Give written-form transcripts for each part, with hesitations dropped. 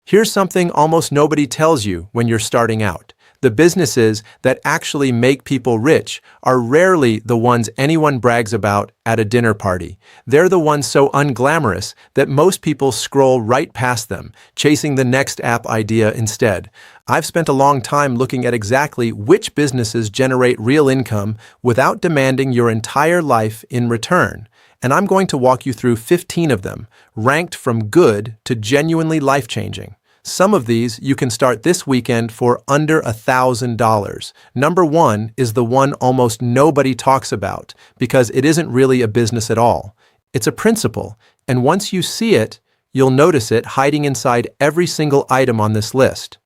Here's something almost nobody tells you when you're starting out. The businesses that actually make people rich are rarely the ones anyone brags about at a dinner party. They're the ones so unglamorous that most people scroll right past them, chasing the next app idea instead. I've spent a long time looking at exactly which businesses generate real income without demanding your entire life in return. And I'm going to walk you through 15 of them, ranked from good to genuinely life-changing. Some of these you can start this weekend for under $1,000. Number 1 is the one almost nobody talks about because it isn't really a business at all. It's a principle, and once you see it, you'll notice it hiding inside every single item on this list.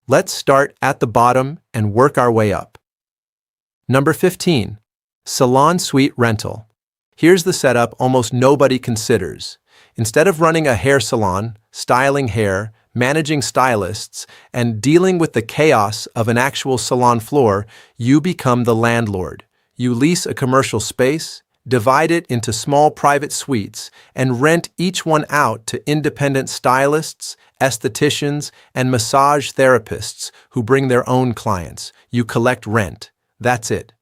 Let's start at the bottom and work our way up. Number 15, salon suite rental. Here's the setup almost nobody considers. Instead of running a hair salon, styling hair, managing stylists, and dealing with the chaos of an actual salon floor, you become the landlord. You lease a commercial space, divide it into small private suites, and rent each one out to independent stylists, estheticians, and massage therapists who bring their own clients. You collect rent. That's it.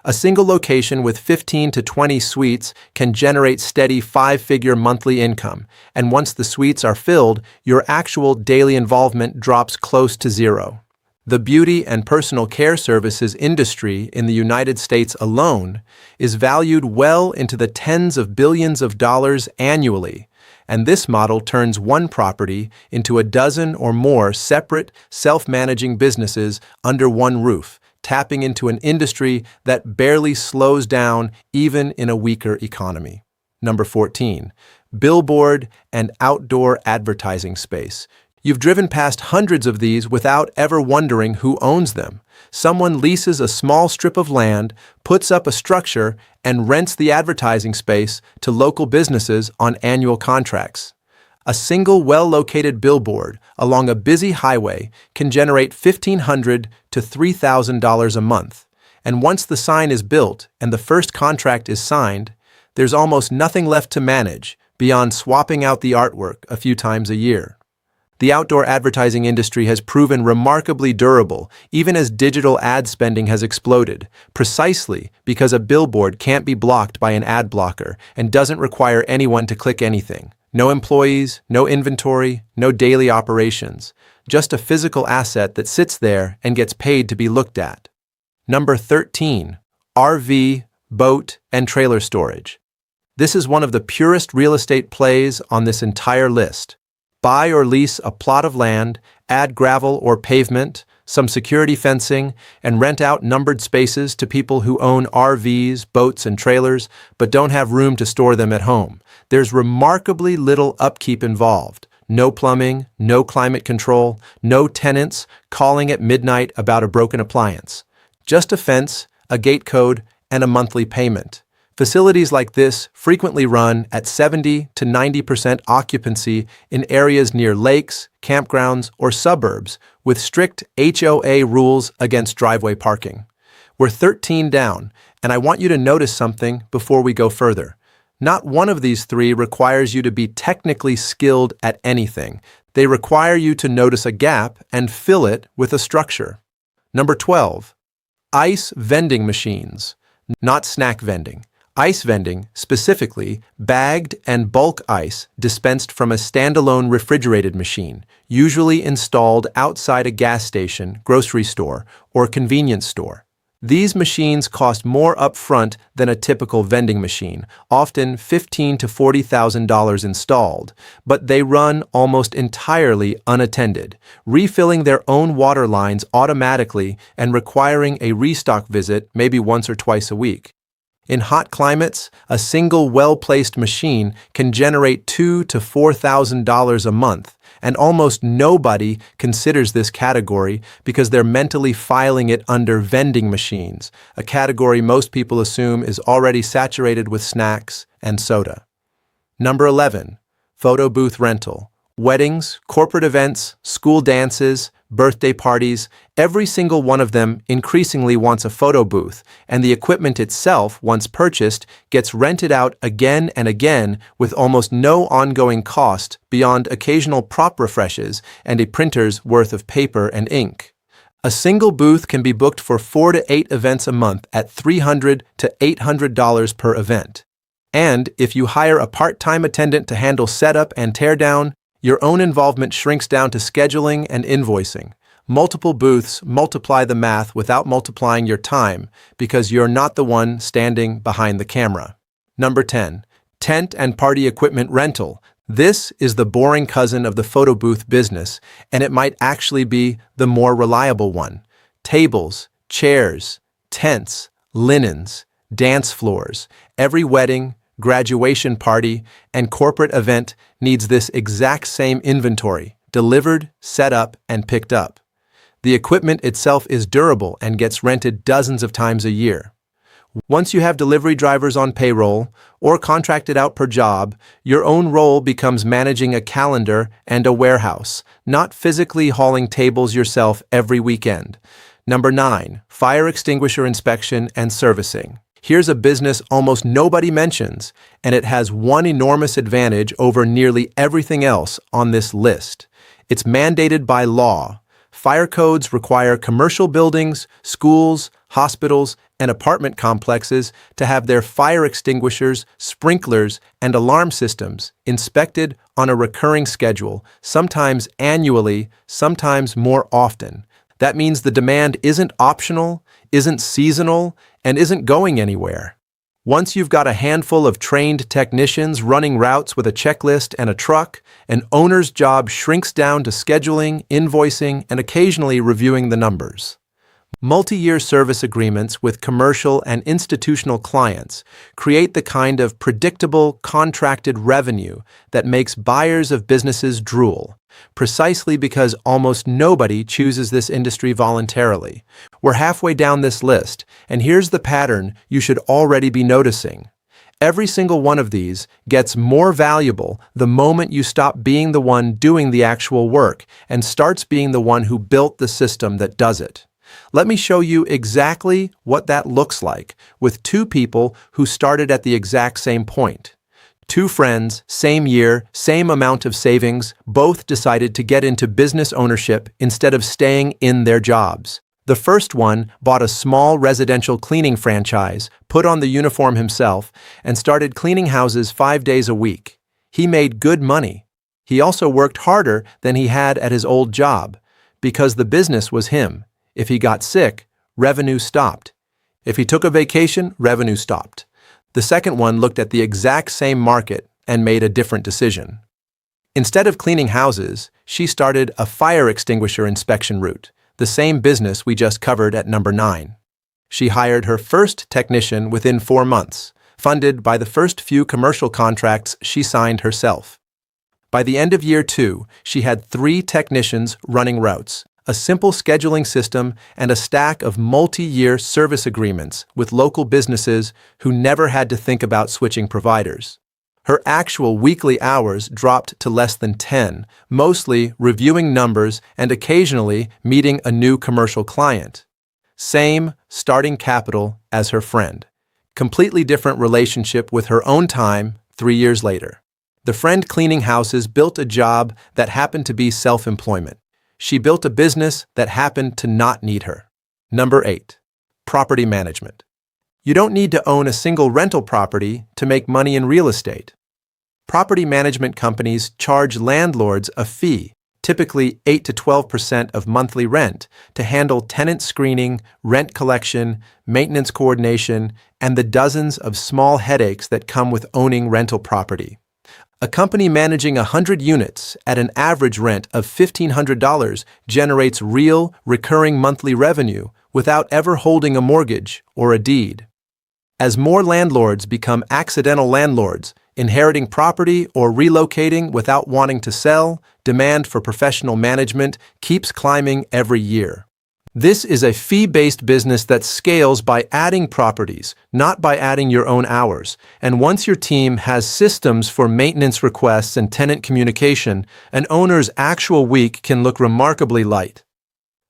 A single location with 15 to 20 suites can generate steady 5-figure monthly income, and once the suites are filled, your actual daily involvement drops close to zero. The beauty and personal care services industry in the United States alone is valued well into the tens of billions of dollars annually, and this model turns one property into a dozen or more separate, self-managing businesses under one roof, tapping into an industry that barely slows down even in a weaker economy. Number 14, billboard and outdoor advertising space. You've driven past hundreds of these without ever wondering who owns them. Someone leases a small strip of land, puts up a structure, and rents the advertising space to local businesses on annual contracts. A single well-located billboard along a busy highway can generate $1,500 to $3,000 a month. And once the sign is built and the first contract is signed, there's almost nothing left to manage beyond swapping out the artwork a few times a year. The outdoor advertising industry has proven remarkably durable, even as digital ad spending has exploded, precisely because a billboard can't be blocked by an ad blocker and doesn't require anyone to click anything. No employees, no inventory, no daily operations, just a physical asset that sits there and gets paid to be looked at. Number 13, RV, boat, and trailer storage. This is one of the purest real estate plays on this entire list. Buy or lease a plot of land, add gravel or pavement, some security fencing, and rent out numbered spaces to people who own RVs, boats, and trailers, but don't have room to store them at home. There's remarkably little upkeep involved. No plumbing, no climate control, no tenants calling at midnight about a broken appliance. Just a fence, a gate code, and a monthly payment. Facilities like this frequently run at 70 to 90% occupancy in areas near lakes, campgrounds, or suburbs with strict HOA rules against driveway parking. We're 13 down, and I want you to notice something before we go further. Not one of these three requires you to be technically skilled at anything. They require you to notice a gap and fill it with a structure. Number 12, ice vending machines, not snack vending. Ice vending, specifically bagged and bulk ice dispensed from a standalone refrigerated machine, usually installed outside a gas station, grocery store, or convenience store. These machines cost more upfront than a typical vending machine, often $15,000 to $40,000 installed, but they run almost entirely unattended, refilling their own water lines automatically and requiring a restock visit maybe once or twice a week. In hot climates, a single well-placed machine can generate $2,000 to $4,000 a month, and almost nobody considers this category because they're mentally filing it under vending machines, a category most people assume is already saturated with snacks and soda. Number 11, photo booth rental. Weddings, corporate events, school dances, birthday parties, every single one of them increasingly wants a photo booth, and the equipment itself, once purchased, gets rented out again and again with almost no ongoing cost beyond occasional prop refreshes and a printer's worth of paper and ink. A single booth can be booked for 4 to 8 events a month at $300 to $800 per event. And if you hire a part-time attendant to handle setup and teardown, your own involvement shrinks down to scheduling and invoicing. Multiple booths multiply the math without multiplying your time because you're not the one standing behind the camera. Number 10. Tent and party equipment rental. This is the boring cousin of the photo booth business, and it might actually be the more reliable one. Tables, chairs, tents, linens, dance floors. Every wedding, graduation party, and corporate event needs this exact same inventory, delivered, set up, and picked up. The equipment itself is durable and gets rented dozens of times a year. Once you have delivery drivers on payroll or contracted out per job, your own role becomes managing a calendar and a warehouse, not physically hauling tables yourself every weekend. Number 9. Fire extinguisher inspection and servicing. Here's a business almost nobody mentions, and it has one enormous advantage over nearly everything else on this list. It's mandated by law. Fire codes require commercial buildings, schools, hospitals, and apartment complexes to have their fire extinguishers, sprinklers, and alarm systems inspected on a recurring schedule, sometimes annually, sometimes more often. That means the demand isn't optional, isn't seasonal, and isn't going anywhere. Once you've got a handful of trained technicians running routes with a checklist and a truck, an owner's job shrinks down to scheduling, invoicing, and occasionally reviewing the numbers. Multi-year service agreements with commercial and institutional clients create the kind of predictable, contracted revenue that makes buyers of businesses drool, precisely because almost nobody chooses this industry voluntarily. We're halfway down this list, and here's the pattern you should already be noticing. Every single one of these gets more valuable the moment you stop being the one doing the actual work and starts being the one who built the system that does it. Let me show you exactly what that looks like with two people who started at the exact same point. Two friends, same year, same amount of savings, both decided to get into business ownership instead of staying in their jobs. The first one bought a small residential cleaning franchise, put on the uniform himself, and started cleaning houses 5 days a week. He made good money. He also worked harder than he had at his old job, because the business was him. If he got sick, revenue stopped. If he took a vacation, revenue stopped. The second one looked at the exact same market and made a different decision. Instead of cleaning houses, she started a fire extinguisher inspection route, the same business we just covered at number 9. She hired her first technician within 4 months, funded by the first few commercial contracts she signed herself. By the end of year 2, she had 3 technicians running routes, a simple scheduling system, and a stack of multi-year service agreements with local businesses who never had to think about switching providers. Her actual weekly hours dropped to less than 10, mostly reviewing numbers and occasionally meeting a new commercial client. Same starting capital as her friend. Completely different relationship with her own time 3 years later. The friend cleaning houses built a job that happened to be self-employment. She built a business that happened to not need her. Number 8. Property management. You don't need to own a single rental property to make money in real estate. Property management companies charge landlords a fee, typically 8 to 12% of monthly rent, to handle tenant screening, rent collection, maintenance coordination, and the dozens of small headaches that come with owning rental property. A company managing 100 units at an average rent of $1,500 generates real, recurring monthly revenue without ever holding a mortgage or a deed. As more landlords become accidental landlords, inheriting property or relocating without wanting to sell, demand for professional management keeps climbing every year. This is a fee-based business that scales by adding properties, not by adding your own hours. And once your team has systems for maintenance requests and tenant communication, an owner's actual week can look remarkably light.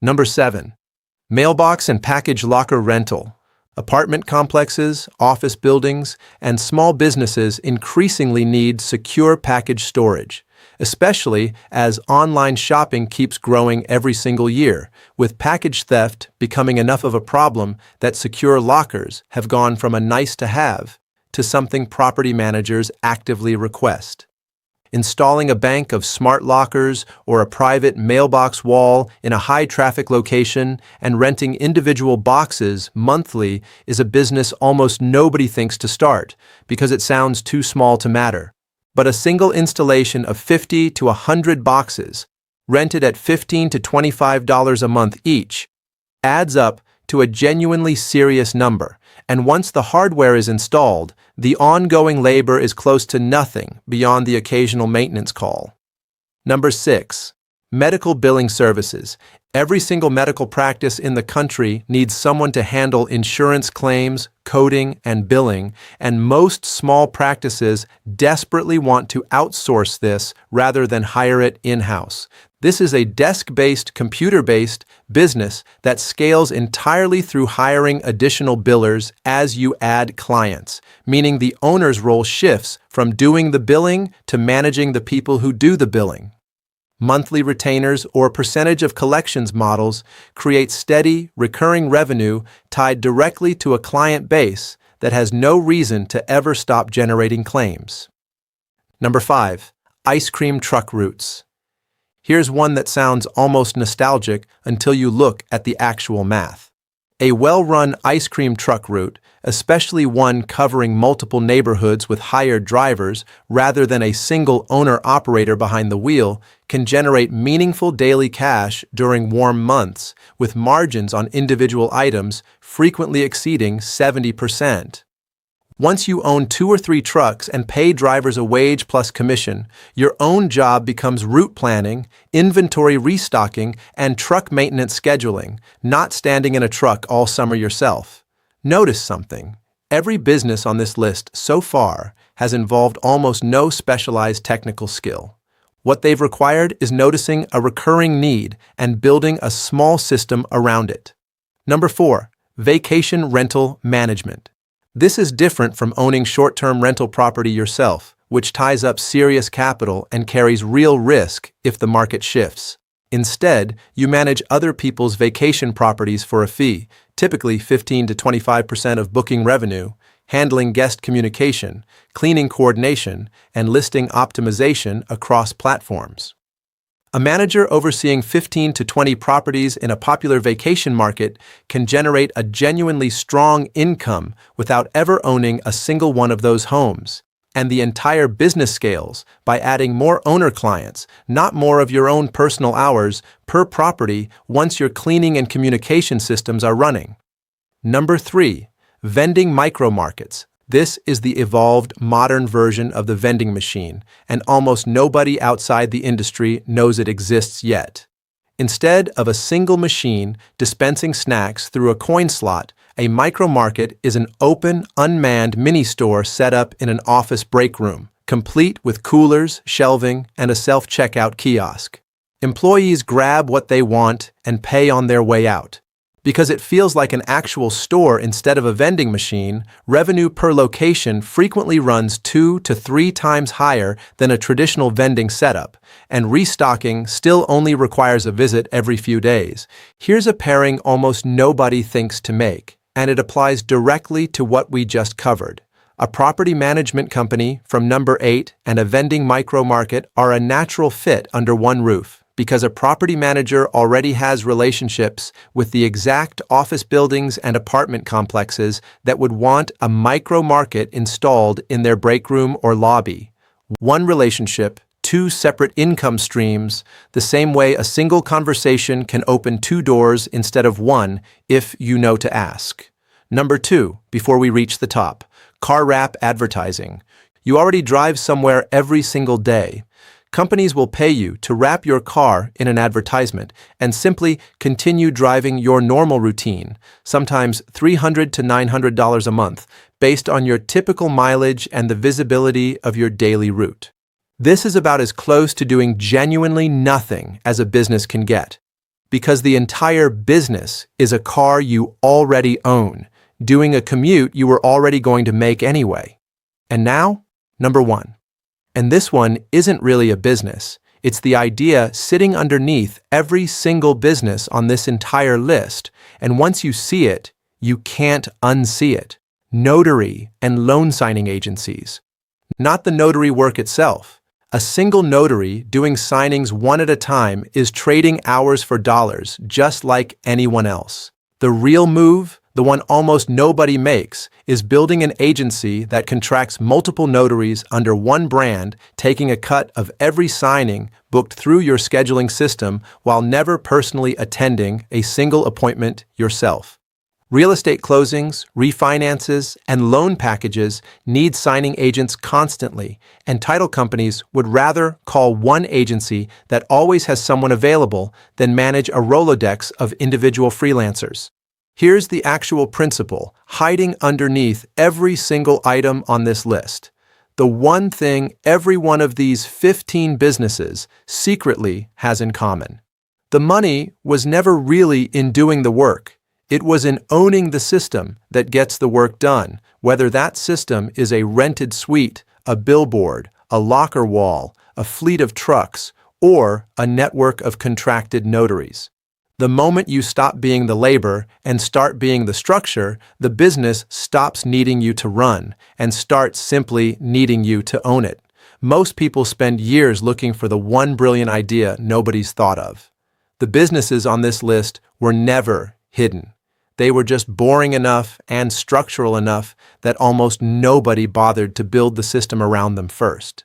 Number 7. Mailbox and package locker rental. Apartment complexes, office buildings, and small businesses increasingly need secure package storage, especially as online shopping keeps growing every single year, with package theft becoming enough of a problem that secure lockers have gone from a nice-to-have to something property managers actively request. Installing a bank of smart lockers or a private mailbox wall in a high-traffic location and renting individual boxes monthly is a business almost nobody thinks to start because it sounds too small to matter. But a single installation of 50 to 100 boxes, rented at $15 to $25 a month each, adds up to a genuinely serious number, and once the hardware is installed, the ongoing labor is close to nothing beyond the occasional maintenance call. Number 6. Medical billing services. Every single medical practice in the country needs someone to handle insurance claims, coding, and billing, and most small practices desperately want to outsource this rather than hire it in-house. This is a desk-based, computer-based business that scales entirely through hiring additional billers as you add clients, meaning the owner's role shifts from doing the billing to managing the people who do the billing. Monthly retainers or percentage of collections models create steady, recurring revenue tied directly to a client base that has no reason to ever stop generating claims. Number 5. Ice cream truck routes. Here's one that sounds almost nostalgic until you look at the actual math. A well-run ice cream truck route, especially one covering multiple neighborhoods with hired drivers rather than a single owner-operator behind the wheel, can generate meaningful daily cash during warm months, with margins on individual items frequently exceeding 70%. Once you own 2 or 3 trucks and pay drivers a wage plus commission, your own job becomes route planning, inventory restocking, and truck maintenance scheduling, not standing in a truck all summer yourself. Notice something. Every business on this list so far has involved almost no specialized technical skill. What they've required is noticing a recurring need and building a small system around it. Number 4. Vacation rental management. This is different from owning short-term rental property yourself, which ties up serious capital and carries real risk if the market shifts. Instead, you manage other people's vacation properties for a fee, typically 15 to 25% of booking revenue, handling guest communication, cleaning coordination, and listing optimization across platforms. A manager overseeing 15 to 20 properties in a popular vacation market can generate a genuinely strong income without ever owning a single one of those homes. And the entire business scales by adding more owner clients, not more of your own personal hours per property once your cleaning and communication systems are running. Number 3. Vending micro markets. This is the evolved, modern version of the vending machine, and almost nobody outside the industry knows it exists yet. Instead of a single machine dispensing snacks through a coin slot, a micro market is an open, unmanned mini-store set up in an office break room, complete with coolers, shelving, and a self-checkout kiosk. Employees grab what they want and pay on their way out. Because it feels like an actual store instead of a vending machine, revenue per location frequently runs 2 to 3 times higher than a traditional vending setup, and restocking still only requires a visit every few days. Here's a pairing almost nobody thinks to make, and it applies directly to what we just covered. A property management company from Number 8 and a vending micro market are a natural fit under one roof, because a property manager already has relationships with the exact office buildings and apartment complexes that would want a micro market installed in their break room or lobby. One relationship, 2 separate income streams, the same way a single conversation can open 2 doors instead of 1 if you know to ask. Number 2, before we reach the top, car wrap advertising. You already drive somewhere every single day. Companies will pay you to wrap your car in an advertisement and simply continue driving your normal routine, sometimes $300 to $900 a month, based on your typical mileage and the visibility of your daily route. This is about as close to doing genuinely nothing as a business can get. Because the entire business is a car you already own, doing a commute you were already going to make anyway. And now, number 1. And this one isn't really a business. It's the idea sitting underneath every single business on this entire list, and once you see it, you can't unsee it. Notary and loan signing agencies. Not the notary work itself. A single notary doing signings one at a time is trading hours for dollars just like anyone else. The real move, the one almost nobody makes, is building an agency that contracts multiple notaries under one brand, taking a cut of every signing booked through your scheduling system while never personally attending a single appointment yourself. Real estate closings, refinances, and loan packages need signing agents constantly, and title companies would rather call one agency that always has someone available than manage a Rolodex of individual freelancers. Here's the actual principle hiding underneath every single item on this list. The one thing every one of these 15 businesses secretly has in common. The money was never really in doing the work. It was in owning the system that gets the work done, whether that system is a rented suite, a billboard, a locker wall, a fleet of trucks, or a network of contracted notaries. The moment you stop being the labor and start being the structure, the business stops needing you to run and starts simply needing you to own it. Most people spend years looking for the one brilliant idea nobody's thought of. The businesses on this list were never hidden. They were just boring enough and structural enough that almost nobody bothered to build the system around them first.